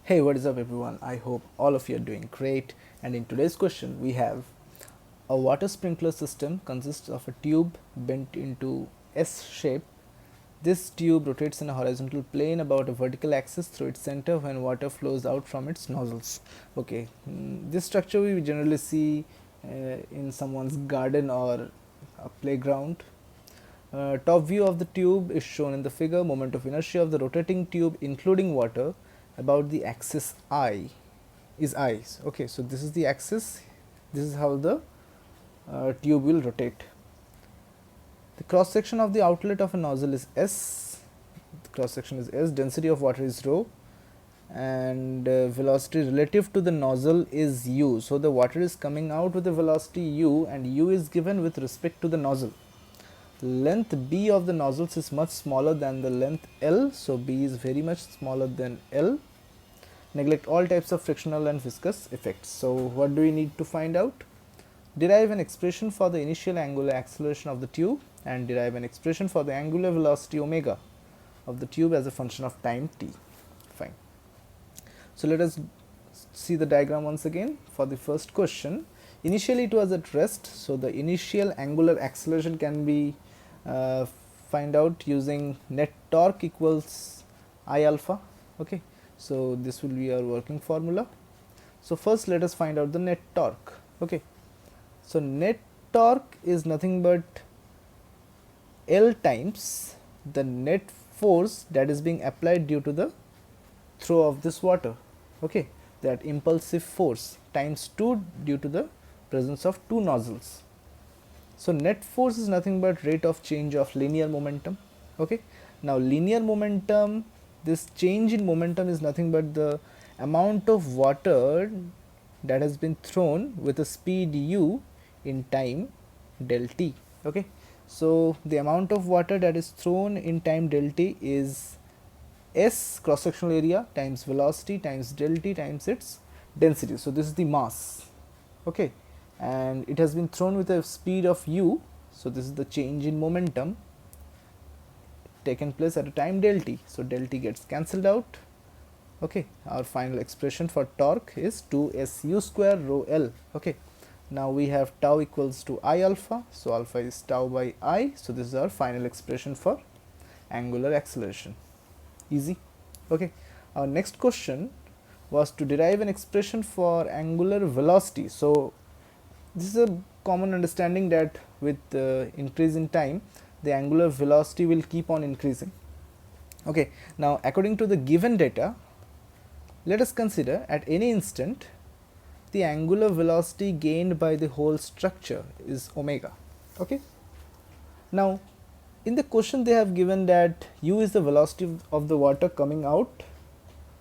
Hey, what is up everyone? I hope all of you are doing great. And in today's question, we have a water sprinkler system consists of a tube bent into S shape. This tube rotates in a horizontal plane about a vertical axis through its center when water flows out from its nozzles. Okay, this structure we generally see in someone's garden or a playground. Top view of the tube is shown in the figure. Moment of inertia of the rotating tube including water about the axis I is I. Okay, so this is the axis, this is how the tube will rotate. The cross section of the outlet of a nozzle is S, the cross section is S, density of water is rho, and velocity relative to the nozzle is u. So the water is coming out with a velocity u, and u is given with respect to the nozzle. Length b of the nozzles is much smaller than the length L, so b is very much smaller than L. Neglect all types of frictional and viscous effects. So what do we need to find out? Derive an expression for the initial angular acceleration of the tube and derive an expression for the angular velocity omega of the tube as a function of time t. Fine. So let us see the diagram once again. For the first question, initially it was at rest, so the initial angular acceleration can be find out using net torque equals I alpha. Okay, so this will be our working formula. So first let us find out the net torque. Okay, so net torque is nothing but L times the net force that is being applied due to the throw of this water. Okay, that impulsive force times 2 due to the presence of two nozzles. So net force is nothing but rate of change of linear momentum. Okay, now linear momentum, this change in momentum is nothing but the amount of water that has been thrown with a speed u in time del t. Okay, so the amount of water that is thrown in time del t is S cross sectional area times velocity times del t times its density. So this is the mass. Okay, and it has been thrown with a speed of u, so this is the change in momentum taken place at a time del t. So del t gets cancelled out. Okay, our final expression for torque is 2su square rho L. Okay, now we have tau equals to I alpha, so alpha is tau by I. So this is our final expression for angular acceleration. Easy. Okay, our next question was to derive an expression for angular velocity. So this is a common understanding that with increase in time the angular velocity will keep on increasing. Okay, now according to the given data, let us consider at any instant the angular velocity gained by the whole structure is omega. Okay, now in the question they have given that u is the velocity of the water coming out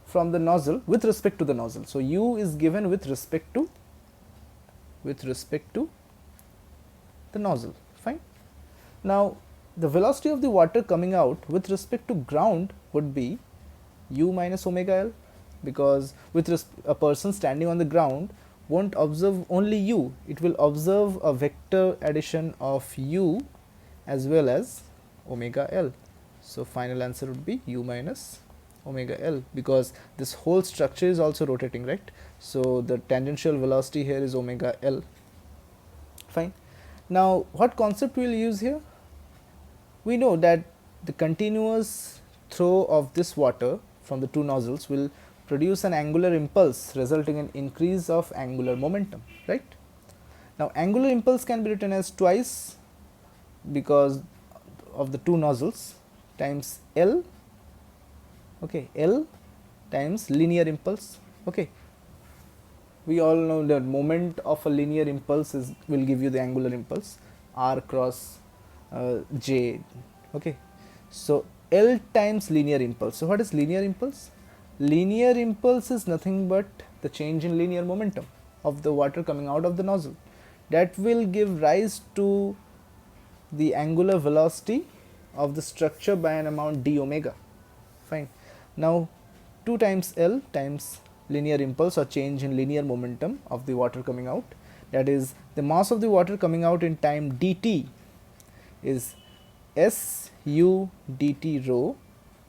from the nozzle with respect to the nozzle. So u is given with respect to the nozzle. Fine. Now the velocity of the water coming out with respect to ground would be u minus omega L, because with a person standing on the ground won't observe only u, it will observe a vector addition of u as well as omega L. So final answer would be u minus omega L, because this whole structure is also rotating, right? So the tangential velocity here is omega L. Fine. Now what concept we will use here? We know that the continuous throw of this water from the two nozzles will produce an angular impulse resulting in increase of angular momentum, right? Now angular impulse can be written as twice because of the two nozzles times L. Okay, L times linear impulse. Okay, we all know that moment of a linear impulse will give you the angular impulse r cross j. Okay, so L times linear impulse. So what is linear impulse? Linear impulse is nothing but the change in linear momentum of the water coming out of the nozzle that will give rise to the angular velocity of the structure by an amount d omega. Fine. Now 2 times L times linear impulse or change in linear momentum of the water coming out, that is the mass of the water coming out in time dt is s u dt rho.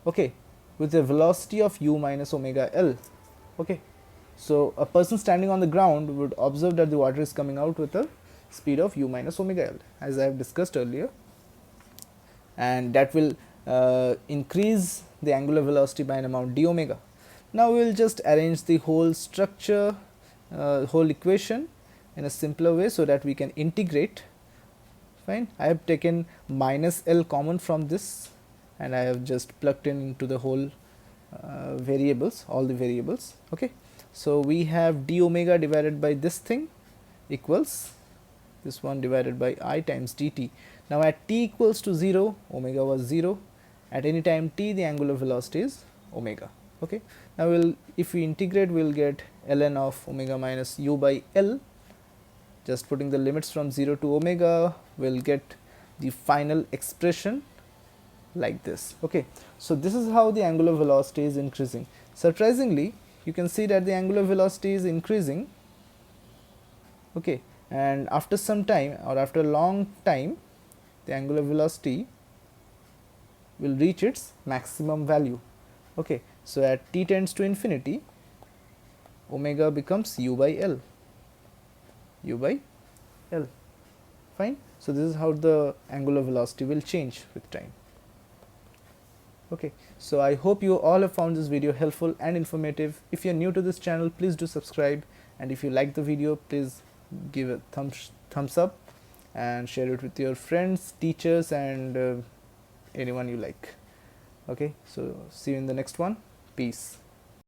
Okay, with a velocity of u minus omega L. Okay, so a person standing on the ground would observe that the water is coming out with a speed of u minus omega L, as I have discussed earlier, and that will increase the angular velocity by an amount d omega. Now we will just arrange the whole structure, whole equation in a simpler way so that we can integrate. Fine, I have taken minus L common from this, and I have just plugged in into the whole variables, all the variables. Okay, so we have d omega divided by this thing equals this one divided by I times dt. Now at t equals to 0, omega was 0. At any time t, the angular velocity is omega. Okay, now if we integrate, we'll get ln of omega minus u by L. Just putting the limits from 0 to omega, we'll get the final expression like this. Okay, so this is how the angular velocity is increasing. Surprisingly, you can see that the angular velocity is increasing. Okay, and after some time, or after a long time, the angular velocity will reach its maximum value. Okay, so at t tends to infinity, omega becomes u by L, u by L. Fine, so this is how the angular velocity will change with time. Okay, so I hope you all have found this video helpful and informative. If you are new to this channel, please do subscribe, and if you like the video, please give a thumbs up and share it with your friends, teachers, and anyone you like. Okay, so see you in the next one. Peace.